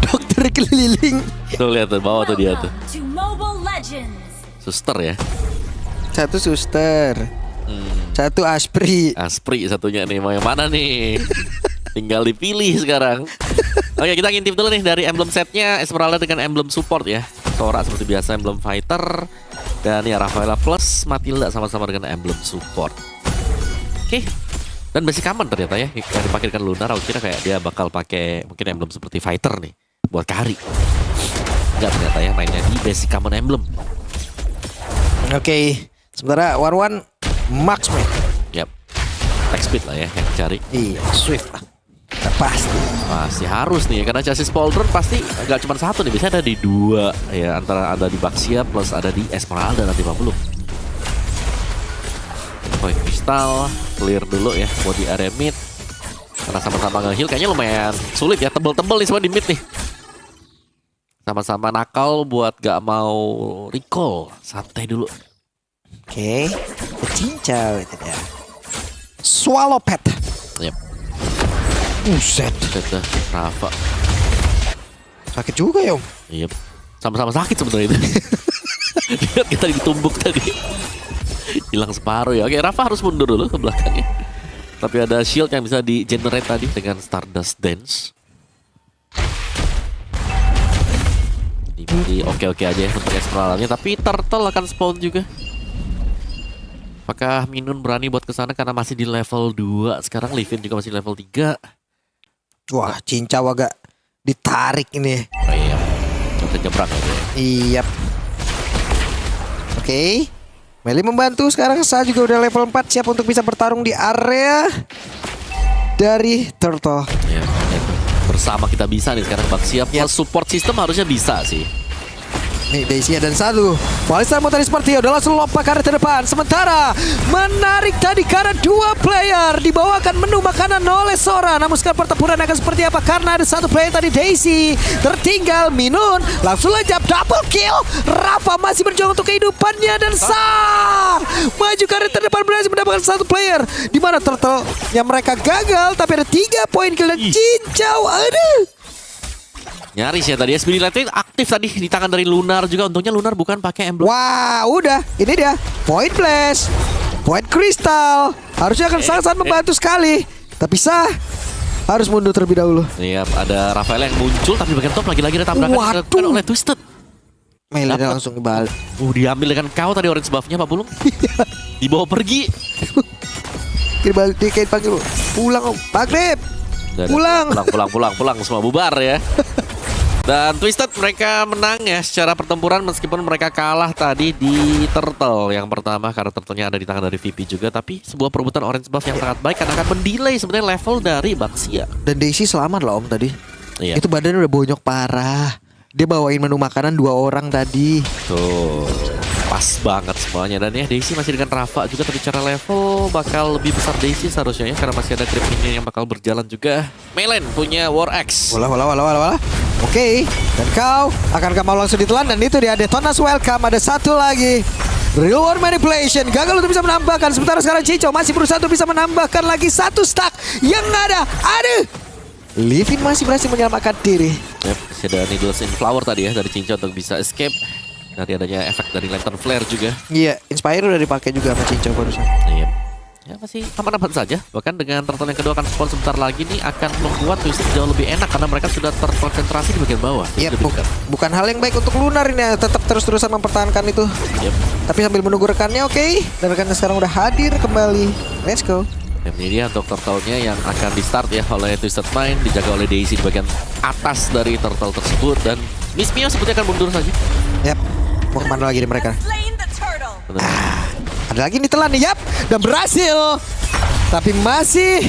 Dokter keliling. Tuh lihat tuh bawah tuh dia tuh. Suster ya. Satu suster. Satu aspri. Aspri satunya nih. Mau yang mana nih? Tinggal dipilih sekarang. Oke, kita ngintip dulu nih dari emblem setnya. Esmeralda dengan emblem support ya. Sora seperti biasa emblem fighter. Dan ya Rafaela plus Matilda sama-sama dengan emblem support. Oke. Dan basic common ternyata ya yang dipakai dengan Lunar. Aku kira kayak dia bakal pakai mungkin emblem seperti fighter nih buat carry. Enggak, ternyata ya mainnya di basic common emblem. Oke. Sementara Warwan Marksman. Yap. Attack speed lah ya yang dicari. Iya, Swift lah. Pasti. Masih harus nih karena chassis Pauldron pasti nggak cuma satu nih, biasanya ada di dua ya, antara ada di Baxia plus ada di Esmeralda nanti Pak Belum. Point Crystal clear dulu ya buat di area mid karena sama-sama nge-heal kayaknya lumayan sulit ya, tebel-tebel nih semua di mid nih. Sama-sama nakal buat gak mau recall, santai dulu. Oke, kecincau itu dia. Swallow Pet. Yep. Buset. Sudah Rafa. Sakit juga ya, Om. Yep. Sama-sama sakit sebenarnya itu. Lihat kita ditumbuk tadi. Hilang separuh ya. Oke, Rafa harus mundur dulu ke belakangnya. Tapi ada shield yang bisa di-generate tadi dengan Stardust Dance. Ini oke-oke aja ya untuk Esmeralda-nya, tapi Turtle akan spawn juga. Apakah Minun berani buat kesana karena masih di level 2. Sekarang Livin juga masih di level 3. Wah, cincau agak ditarik ini. Oh iya, coba nyebrang aja. Iya. Oke. Meli membantu sekarang. Saya juga udah level 4, siap untuk bisa bertarung di area dari Turtle. Ya, bersama kita bisa nih sekarang Baxia plus support system harusnya bisa sih. Nih Daisy dan satu Walistar mau tadi seperti udah langsung lompat ke arah depan. Sementara menarik tadi karena dua player dibawakan menu makanan oleh Sora. Namun sekarang pertempuran akan seperti apa karena ada satu player tadi Daisy tertinggal. Minun langsung lejap double kill. Rafa masih berjuang untuk kehidupannya dan Sang maju ke arah terdepan berhasil mendapatkan satu player. Di mana Turtle-nya mereka gagal tapi ada 3 poin kill dan cincau. Aduh. Nyaris ya tadi SBD Lighting aktif tadi di tangan dari Lunar juga. Untungnya Lunar bukan pakai emblem. Wah, udah. Ini dia. Point Blast. Point Crystal. Harusnya akan sangat-sangat membantu sekali. Tapi Sah harus mundur terlebih dahulu. Iya, ada Rafael yang muncul tapi bagian top lagi-lagi ada tabrakan dilakukan oleh Twisted. Melee langsung kembali. Diambil dengan kau tadi orange buff-nya Pak Bulung. Dibawa pergi. Dikait panggil. Pulang Om. Maghrib. Pulang semua bubar ya. Dan Twisted mereka menang ya secara pertempuran meskipun mereka kalah tadi di Turtle yang pertama karena Turtle-nya ada di tangan dari VP juga. Tapi sebuah perebutan orange buff yang sangat baik karena akan mendelay sebenarnya level dari Baxia. Dan Daisy selamat loh Om tadi. Iya. Itu badannya udah bonyok parah. Dia bawain menu makanan 2 orang tadi. Tuh pas banget semuanya. Dan ya Daisy masih dengan Rafa juga, tapi cara level bakal lebih besar Daisy seharusnya ya karena masih ada creep minion yang bakal berjalan juga. Melen punya War Axe. Wala. Oke. Dan kau akankah mau langsung ditelan? Dan itu dia Detonas welcome. Ada satu lagi. Real War Manipulation gagal untuk bisa menambahkan. Sementara sekarang Cico masih berusaha untuk bisa menambahkan lagi satu stack yang ada. Aduh. Livin masih berhasil menyelamatkan diri. Yep, masih ada Needles in Flower tadi ya dari Cinco untuk bisa escape. Dari adanya efek dari Lantern Flare juga. Iya, Inspire udah dipakai juga sama Cinco barusan. Iya. Ya masih aman-aman saja. Bahkan dengan Turtle yang kedua akan spawn sebentar lagi nih akan membuat Twisted jauh lebih enak karena mereka sudah terkonsentrasi di bagian bawah. Iya, bukan hal yang baik untuk Lunar ini ya, tetap terus-terusan mempertahankan itu. Yep. Tapi sambil menunggu rekannya, oke. Dan rekannya sekarang udah hadir kembali. Let's go. Dan ini dia untuk Turtle-nya yang akan di start ya oleh Twisted Mind, dijaga oleh Daisy di bagian atas dari Turtle tersebut. Dan Miss Mio sepertinya akan mundur saja. Yap, mau kemana lagi nih mereka? Ada lagi nih telan nih, yap. Dan berhasil. Tapi masih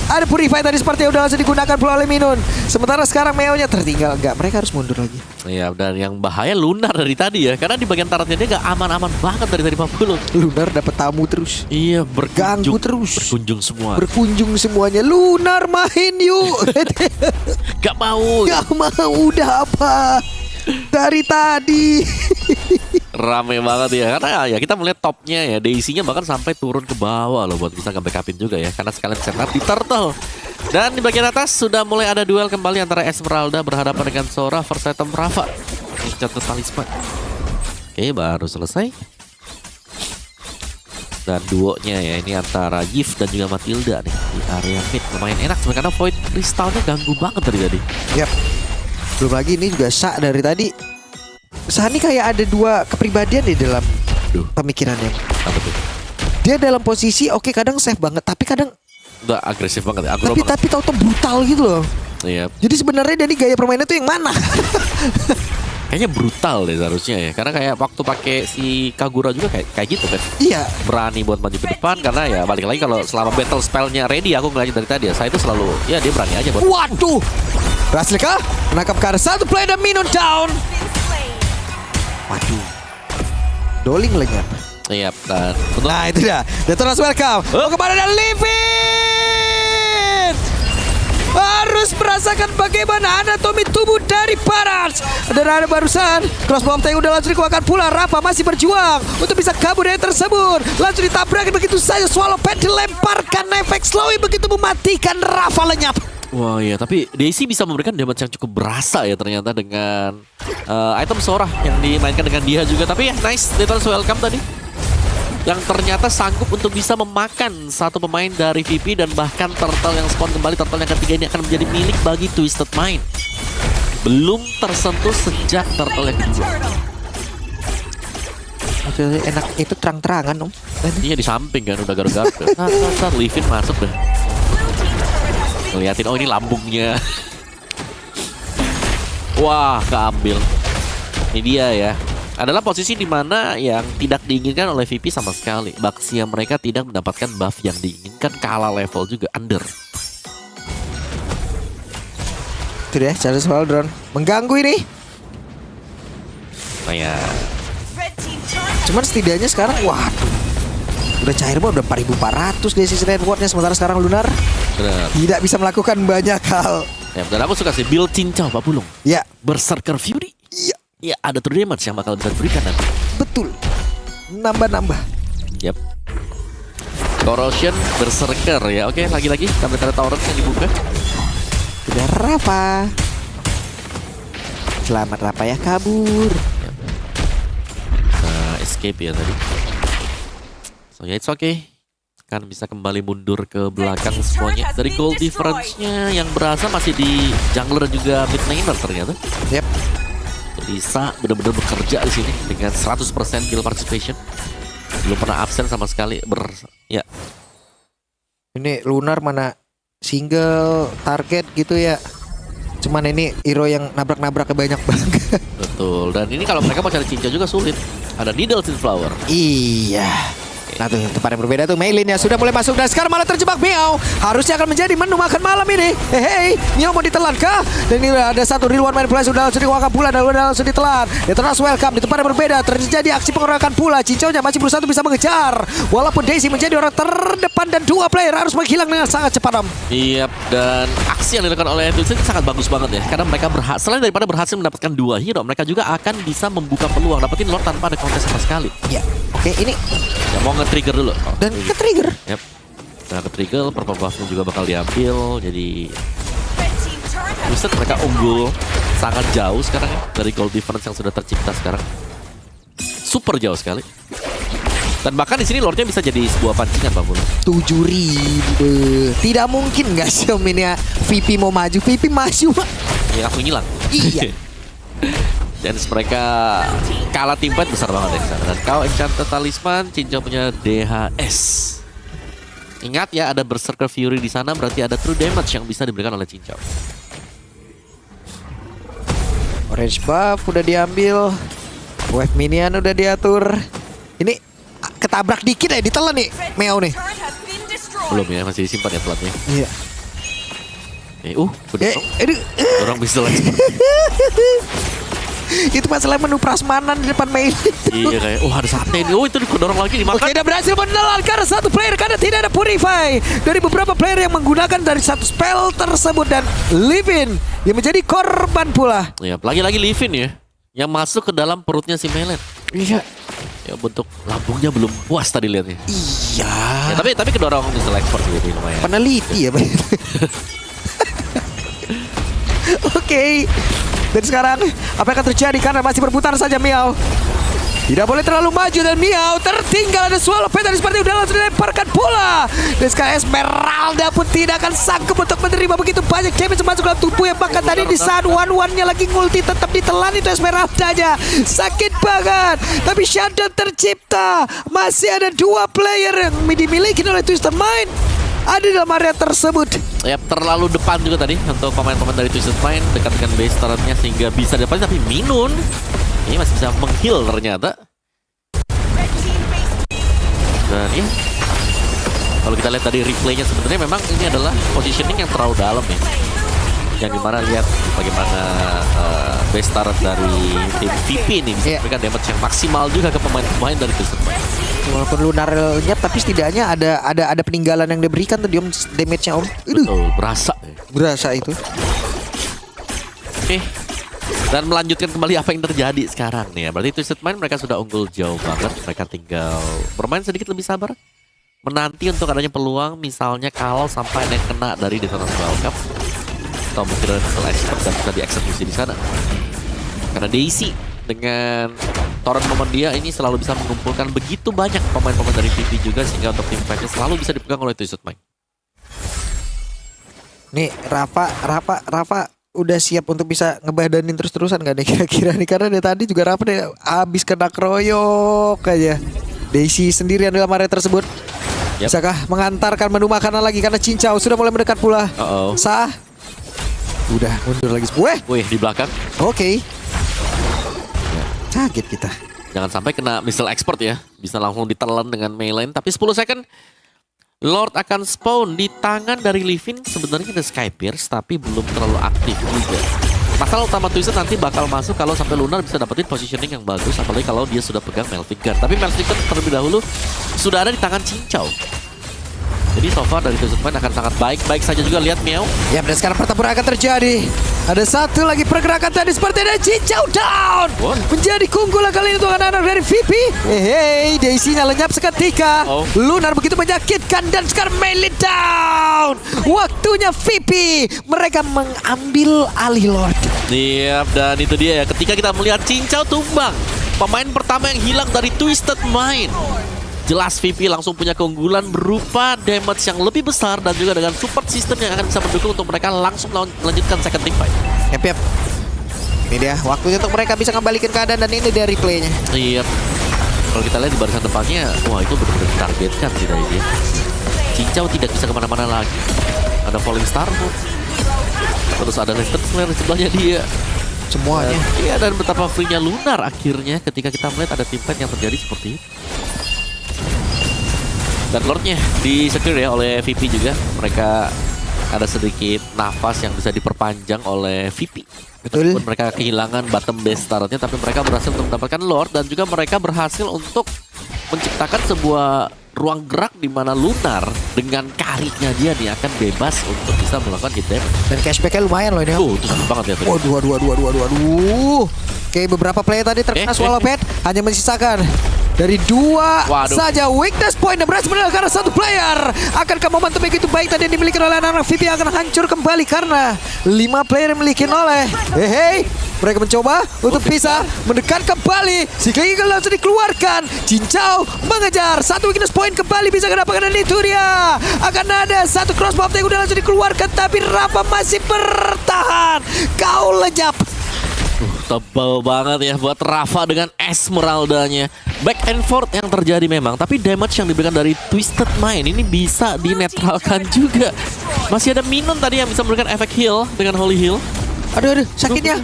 ada Purify tadi seperti yang udah langsung digunakan pula oleh Minun. Sementara sekarang Meo-nya tertinggal. Enggak, mereka harus mundur lagi. Iya, dan yang bahaya Lunar dari tadi ya. Karena di bagian taratnya dia gak aman-aman banget dari tadi 40. Lunar dapat tamu terus. Iya, berganggu terus. Berkunjung semua. Berkunjung semuanya. Lunar main yuk. Gak mau. Gak mau, udah apa? Dari tadi. Rame banget ya, karena ya kita melihat topnya ya, Daisy-nya bahkan sampai turun ke bawah loh buat bisa nge-backupin juga ya, karena sekalian setup di turtle. Dan di bagian atas sudah mulai ada duel kembali antara Esmeralda berhadapan dengan Sora versus item Rafa. Jatuh talisman. Oke, baru selesai. Dan duonya ya ini antara Yif dan juga Matilda nih di area mid lumayan enak sebenarnya, karena Void Crystal-nya ganggu banget tadi. Yap. Belum lagi ini juga Sa dari tadi. Sa ini kayak ada dua kepribadian di dalam pemikirannya. Apa tuh? Dia dalam posisi oke, kadang safe banget, tapi kadang udah agresif banget ya. Tapi tahu brutal gitu loh. Iya. Jadi sebenarnya dari gaya permainan itu yang mana? Kayaknya brutal deh seharusnya ya, karena kayak waktu pakai si Kagura juga kayak gitu kan. Iya. Berani buat maju ke depan, karena ya balik lagi kalau selama battle spellnya ready, aku ngeliatin dari tadi ya, saya itu selalu ya dia berani aja buat. Waduh. Berhasil kah? Menangkap ke arah satu player dan Minion down. Waduh. Doling lenyap. Iya, dan nah itu dia. Detonas welcome. Oh kemana dan Livin? Harus merasakan bagaimana anatomi tubuh dari Barats. Dan ada barusan crossbomb tank udah langsung dikeluarkan pula. Rafa masih berjuang untuk bisa kabur dari tersebut. Langsung ditabrakin begitu saja. Swallow Pad dilemparkan, efek slowy begitu mematikan. Rafa lenyap. wah iya, tapi Daisy bisa memberikan damage yang cukup berasa ya ternyata dengan item Sora yang dimainkan dengan dia juga. Tapi ya nice, Detonas welcome tadi, yang ternyata sanggup untuk bisa memakan satu pemain dari VP, dan bahkan turtle yang spawn kembali, turtle yang ketiga ini akan menjadi milik bagi Twisted Mind. Belum tersentuh sejak turtle yang kedua. Enak itu terang-terangan om. Iya di samping kan udah garuk-garuk. Livin masuk deh. Ngeliatin, oh ini lambungnya. Wah, keambil. Ini dia ya. Adalah posisi di mana yang tidak diinginkan oleh VP sama sekali. Baxia mereka tidak mendapatkan buff yang diinginkan, kalah level juga, under. Itu deh, Charles Waldron mengganggu ini. Nah ya. Cuman setidaknya sekarang, waduh, udah cair banget, udah 4.400 di sisi rewardnya. Sementara sekarang Lunar Bener. tidak bisa melakukan banyak hal. Ya, dan aku suka sih build cincau Pak Pulung. Ya, Berserker Fury. iya, Ya ada true damage yang bakal bisa diberikan nanti. betul. Nambah-nambah. Yap. Corrosion Berserker ya. Oke, lagi-lagi kami ada torrent yang dibuka. Udah Rafa. Selamat Rafa ya, kabur. Nah, escape ya tadi. So ya it's okay. Kan bisa kembali mundur ke belakang semuanya. Dari gold difference-nya yang berasa masih di jungler dan juga mid laner ternyata. Yep. Bisa benar-benar bekerja di sini dengan 100% kill participation. Belum pernah absen sama sekali. Ya. Ini Lunar mana single target gitu ya. Cuman ini hero yang nabrak-nabrak banyak banget. Betul. Dan ini kalau mereka mau cari cincau juga sulit. Ada Needles in Flower. Iya. Nah tuh tempat yang berbeda tuh Meilin ya sudah mulai masuk dan sekarang malah terjebak Miao. Harusnya akan menjadi menu makan malam ini. Hei, Miao mau ditelan kah? Dan ini ada satu real one man play sudah langsung dikeluarkan pula dan udah langsung ditelan. Detonas welcome di tempat yang berbeda terjadi aksi pengeroyokan pula. Cincaunya masih berusaha untuk bisa mengejar. Walaupun Daisy menjadi orang terdepan dan dua player harus menghilang dengan sangat cepat om. Iya, dan aksi yang dilakukan oleh Twisted sangat bagus banget ya. Karena mereka selain daripada berhasil mendapatkan dua hero, mereka juga akan bisa membuka peluang dapetin Lord tanpa ada kontes sama sekali. Ya, oke ini Ya mau nge-trigger dulu. dan ke-trigger. Yap. Nah ke-trigger, purple buff-nya juga bakal diambil. Jadi Twisted mereka unggul sangat jauh sekarang ya, dari gold difference yang sudah tercipta sekarang. Super jauh sekali. Dan bahkan di sini Lordnya bisa jadi sebuah pancingan Pak Bulu. 7.000. Tidak mungkin nggak sih om ini ya. VP mau maju, VP maju Pak. Ya aku ngilang. Iya. Dan mereka kalah tim fight besar banget ya di sana. Dan kau Enchanted Talisman, cincau punya DHS. Ingat ya, ada Berserker Fury di sana, berarti ada true damage yang bisa diberikan oleh cincau. Orange buff udah diambil. Wave minion udah diatur. Ini ketabrak dikit ya, ditelan nih Miao nih. Belum ya, masih disimpan ya pelatnya. Iya. Orang bisa lagi. Itu masalah menu prasmanan di depan Mei. Iya kayak, ada sate nih. Itu didorong lagi dimakan. Oke, dia berhasil menelankan satu player karena tidak ada purify dari beberapa player yang menggunakan dari satu spell tersebut, dan Livin yang menjadi korban pula. Iya, lagi-lagi Livin ya, yang masuk ke dalam perutnya si Melet. Iya. Ya bentuk lambungnya belum puas tadi lihatnya. Iya. Ya, tapi kedorong Mr. Expert juga lumayan. Peneliti ya, Pak. Oke. Dan sekarang apa yang akan terjadi karena masih berputar saja Miao. Tidak boleh terlalu maju dan Miao tertinggal. Ada Swallow Pet tadi seperti udah langsung dilemparkan bola. Dan sekarang Esmeralda pun tidak akan sanggup untuk menerima begitu banyak damage masuk dalam tubuh yang bahkan tadi di saat one-one-nya lagi ngulti tetap ditelan itu Esmeralda aja. Sakit banget. Tapi shutdown tercipta. Masih ada 2 player yang dimiliki oleh Twisted Mind. Ada dalam area tersebut. Ya terlalu depan juga tadi untuk pemain-pemain dari Twisted Mind dekat dengan base turretnya sehingga bisa dapat, tapi Minun ini masih bisa meng-heal ternyata. Dan ya kalau kita lihat tadi replaynya sebenarnya memang ini adalah positioning yang terlalu dalam ya. Yang dimana lihat bagaimana base turret dari tim VP ini bisa memberikan damage yang maksimal juga ke pemain-pemain dari Twisted Mind. Walaupun Lunar nyap tapi setidaknya ada peninggalan yang diberikan tadi Om, damage-nya Om. Betul, berasa. Berasa itu. Oke. Dan melanjutkan kembali apa yang terjadi sekarang nih ya. Berarti Twisted Mind mereka sudah unggul jauh banget. Mereka tinggal bermain sedikit lebih sabar. Menanti untuk adanya peluang misalnya kalau sampai ada yang kena dari Detonator Welcome. Atau mungkin ada Mr. Expert dan bisa dieksekusi di sana. Karena Daisy dengan torrent momen dia ini selalu bisa mengumpulkan begitu banyak pemain-pemain dari VP juga sehingga untuk tim fight-nya selalu bisa dipegang oleh Twisted Mind. Nih Rafa udah siap untuk bisa ngebadanin terus-terusan gak nih kira-kira nih? Karena dari tadi juga Rafa deh habis kena keroyok aja. Daisy sendirian dalam area tersebut. Bisakah mengantarkan menu makanan lagi karena Cincau sudah mulai mendekat pula. Sah. Udah mundur lagi. Wih di belakang. Oke. Kaget kita. Jangan sampai kena missile expert ya. Bisa langsung ditelan dengan melee. Tapi 10 second. Lord akan spawn di tangan dari Livin. Sebenarnya ada Sky Pierce tapi belum terlalu aktif juga. Masalah utama Twisted nanti bakal masuk kalau sampai Lunar bisa dapetin positioning yang bagus. Apalagi kalau dia sudah pegang Melting Gun. Tapi Melting Gun terlebih dahulu sudah ada di tangan Cincau. Jadi so far dari Twisted Mind akan sangat baik-baik saja juga. Lihat Miao. Ya, dan sekarang pertempuran akan terjadi. Ada satu lagi pergerakan tadi seperti ada Cincau down. Menjadi keunggulan kali ini untuk anak-anak dari VP. Hey, Daisy-nya lenyap seketika. Lunar begitu menyakitkan dan sekarang melee down. Waktunya VP. Mereka mengambil alih Lord. Yap, dan itu dia ya. Ketika kita melihat Cincau tumbang. Pemain pertama yang hilang dari Twisted Mind. Jelas VP langsung punya keunggulan berupa damage yang lebih besar dan juga dengan support system yang akan bisa mendukung untuk mereka langsung melanjutkan second team fight. Yap. Ini dia waktunya untuk mereka bisa kembalikan keadaan dan ini dari replaynya. Iya. Kalau kita lihat di barisan depannya, wah itu benar-benar ditargetkan sih dari dia. Cincau tidak bisa kemana-mana lagi. Ada Falling Star Moon. Terus ada Lester Flare di sebelahnya dia. Semuanya. Iya, dan betapa free-nya Lunar akhirnya ketika kita melihat ada team fight yang terjadi seperti itu. Dan Lordnya di secure ya oleh VP juga. Mereka ada sedikit nafas yang bisa diperpanjang oleh VP. Betul. Meskipun mereka kehilangan bottom base turretnya, tapi mereka berhasil untuk mendapatkan Lord. Dan juga mereka berhasil untuk menciptakan sebuah ruang gerak di mana Lunar dengan kariknya dia nih akan bebas untuk bisa melakukan hit damage. Dan cashbacknya lumayan loh ini. Itu susah banget ya. Waduh. Oke, beberapa player tadi terkena Swallow Pet. Hanya mensisakan dari 2 saja weakness point dan berhasil menang karena 1 player. Akankah momentum begitu baik tadi yang dimiliki oleh anak-anak VP akan hancur kembali karena 5 player yang dimiliki oleh mereka mencoba untuk bisa mendekat kembali. Sikligal langsung dikeluarkan. Cincau mengejar 1 weakness point kembali bisa kedapatan dan itu dia. Akan ada 1 crossbow yang udah langsung dikeluarkan tapi Rafa masih bertahan. Kau lenyap. Tebal banget ya buat Rafa dengan Esmeraldanya. Back and forth yang terjadi memang, tapi damage yang diberikan dari Twisted Mind ini bisa dinetralkan juga. Masih ada Minun tadi yang bisa memberikan efek heal dengan Holy Heal. Aduh, sakitnya.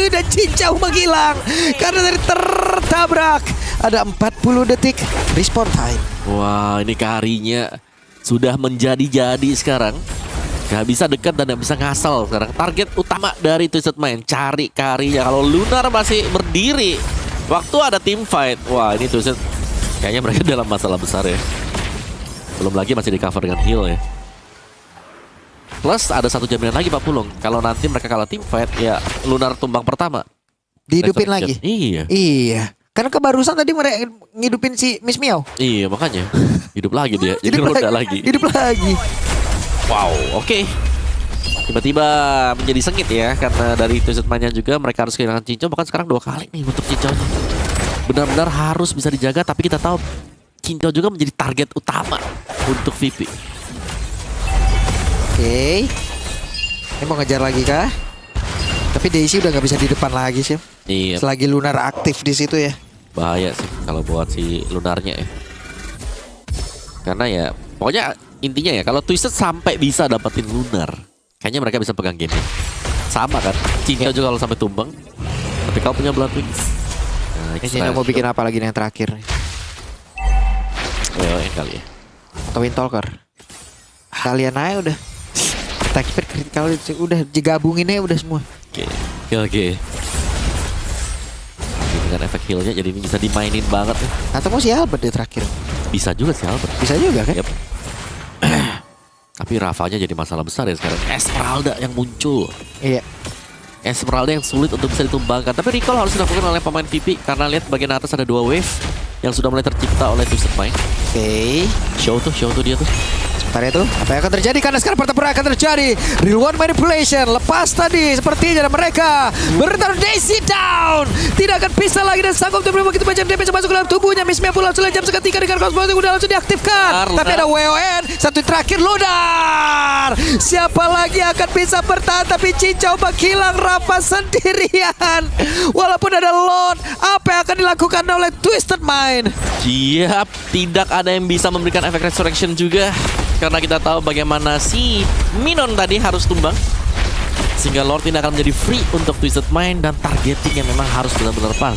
Dan Cincau menghilang karena dari tertabrak. Ada 40 detik respawn time. Wah, ini karinya sudah menjadi-jadi sekarang. Gak bisa dekat dan gak bisa ngasal sekarang. Target utama dari Twisted Mind cari karinya. Kalau Lunar masih berdiri waktu ada team fight, wah ini Twisted kayaknya mereka dalam masalah besar ya. Belum lagi masih di cover dengan heal ya. Plus ada 1 jaminan lagi Pak Pulung. Kalau nanti mereka kalah team fight ya Lunar tumbang pertama. Dihidupin lagi. Iya. Karena kebarusan tadi mereka ngidupin si Miss Meow. Iya makanya hidup lagi dia. Jadi Hidup roda lagi. Hidup lagi. Wow, oke. Tiba-tiba menjadi sengit ya, karena dari Twisted Mind-nya juga mereka harus kehilangan cincau. Bahkan sekarang 2 kali nih untuk cincau. Benar-benar harus bisa dijaga, tapi kita tahu cincau juga menjadi target utama untuk VP. Oke. Ini mau ngejar lagi kah? Tapi Daisy udah nggak bisa di depan lagi sih. Iya. Selagi Lunar aktif di situ ya. Bahaya sih kalau buat si Lunarnya ya. Karena ya, pokoknya intinya ya, kalau Twisted sampai bisa dapetin Lunar, kayaknya mereka bisa pegang game ini. Sama kan, cincau juga kalau sampai tumbang. Tapi kau punya Blood Wings. Nah, Kayaknya mau bikin apa lagi nih yang terakhir nih? Kali ya. Atau Windtalker. Kalian aja udah. Attack speed critical udah digabungin aja udah semua. Oke. Dengan efek healnya jadi ini bisa dimainin banget ya. Atau mau si Albert deh terakhir. Bisa juga sih Albert. Bisa juga kan? Yep. Tapi Rafa-nya jadi masalah besar ya sekarang. Esmeralda yang muncul. Iya. Esmeralda yang sulit untuk bisa ditumbangkan. Tapi recall harus dilakukan oleh pemain VP karena lihat bagian atas ada 2 wave yang sudah mulai tercipta oleh Twisted Mind. Oke. Show tuh dia tuh. Sebentar itu apa yang akan terjadi karena sekarang pertempuran akan terjadi. Real one manipulation lepas tadi sepertinya mereka bertaruh Daisy down. Tidak akan bisa lagi dan sanggup untuk begitu banyak damage masuk ke dalam tubuhnya. Miss Meow langsung jam seketika dengan crossbow yang udah langsung diaktifkan. Tapi ada WON satu terakhir Lunar. Siapa lagi akan bisa bertahan tapi cincau menghilang Rafa sendirian. Walaupun ada Lord, apa yang akan dilakukan oleh Twisted Mind? Siap, tidak ada yang bisa memberikan efek resurrection juga. Karena kita tahu bagaimana si Minon tadi harus tumbang. Sehingga Lord ini akan menjadi free untuk Twisted Mind. Dan targeting yang memang harus benar-benar pas.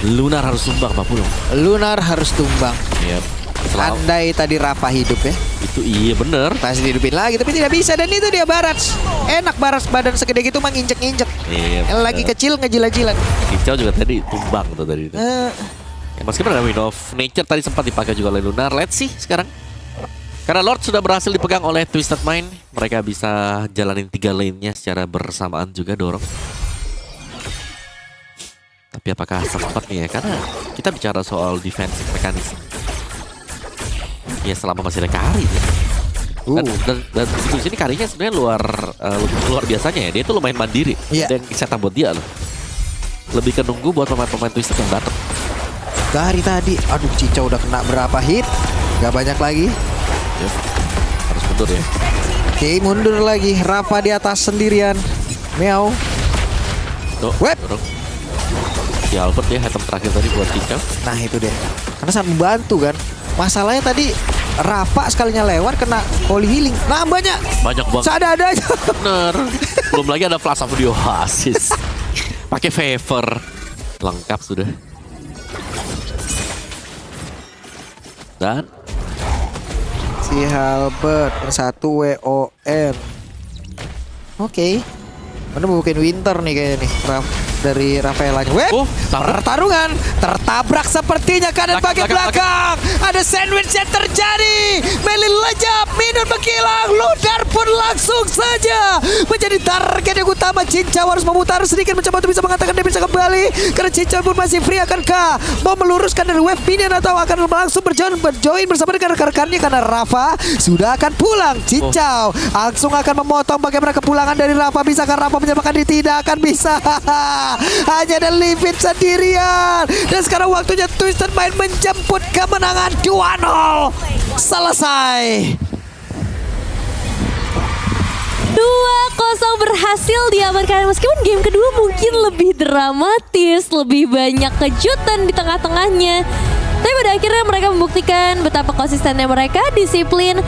Lunar harus tumbang Pak Pulung. Lunar harus tumbang. Yep. Andai tadi Rafa hidup ya. Itu iya bener. Pasti dihidupin lagi tapi tidak bisa. Dan itu dia Barats. Enak Barats badan segede gitu mah nginjek-nginjek. Iya, Lagi kecil ngejilat-jilat. Kicau juga tadi tumbang tuh tadi itu. Ya, meskipun ada Wind of Nature tadi sempat dipakai juga oleh Lunar. Let's see sekarang. Karena Lord sudah berhasil dipegang oleh Twisted Mind, mereka bisa jalanin 3 lane-nya secara bersamaan juga dorong. Tapi apakah sempat nih ya? Karena kita bicara soal defensive mechanism. Ya selama masih ada Kari ya. Dan di sini Karinya sebenarnya luar biasanya ya. Dia itu lumayan mandiri. Dan setup buat dia loh. Lebih ke nunggu buat pemain-pemain Twisted yang datang. Kari tadi, aduh Cica udah kena berapa hit? Gak banyak lagi. Yep. Harus mundur ya. Oke, mundur lagi. Rafa di atas sendirian. Meow. Tuh, Web. Si Albert ya, item terakhir tadi buat Cica. Nah itu deh. Karena sangat membantu kan. Masalahnya tadi Rafa sekalinya lewat kena holy healing. Nambahnya banyak banget. Ada aja. Bener. Belum lagi ada Flash of the Oasis. Pakai favor. Lengkap sudah. Dan si Albert yang satu WON. Oke. Mana mau bikin Winter nih kayaknya nih. Dari Rafaelanya. Pertarungan tertabrak sepertinya kanan bagian belakang. Ada sandwich yang terjadi. Meli lejap, Minon menghilang. Lunar pun langsung saja menjadi target yang utama. Cincau harus memutar sedikit mencoba untuk bisa mengatakan dia bisa kembali. Karena Cincau pun masih free. Akankah mau meluruskan dari wave Minion atau akan langsung berjoin bersama dengan rekan-rekannya karena Rafa sudah akan pulang. Cincau langsung akan memotong bagaimana kepulangan dari Rafa. Bisakah Rafa menyamakan diri? Tidak akan bisa. Hanya ada Livin sendirian. Dan sekarang waktunya Twisted Mind menjemput kemenangan 2-0. Selesai. 2-0 berhasil diamankan. Meskipun game kedua mungkin lebih dramatis, lebih banyak kejutan di tengah-tengahnya. Tapi pada akhirnya mereka membuktikan betapa konsistennya mereka, disiplin.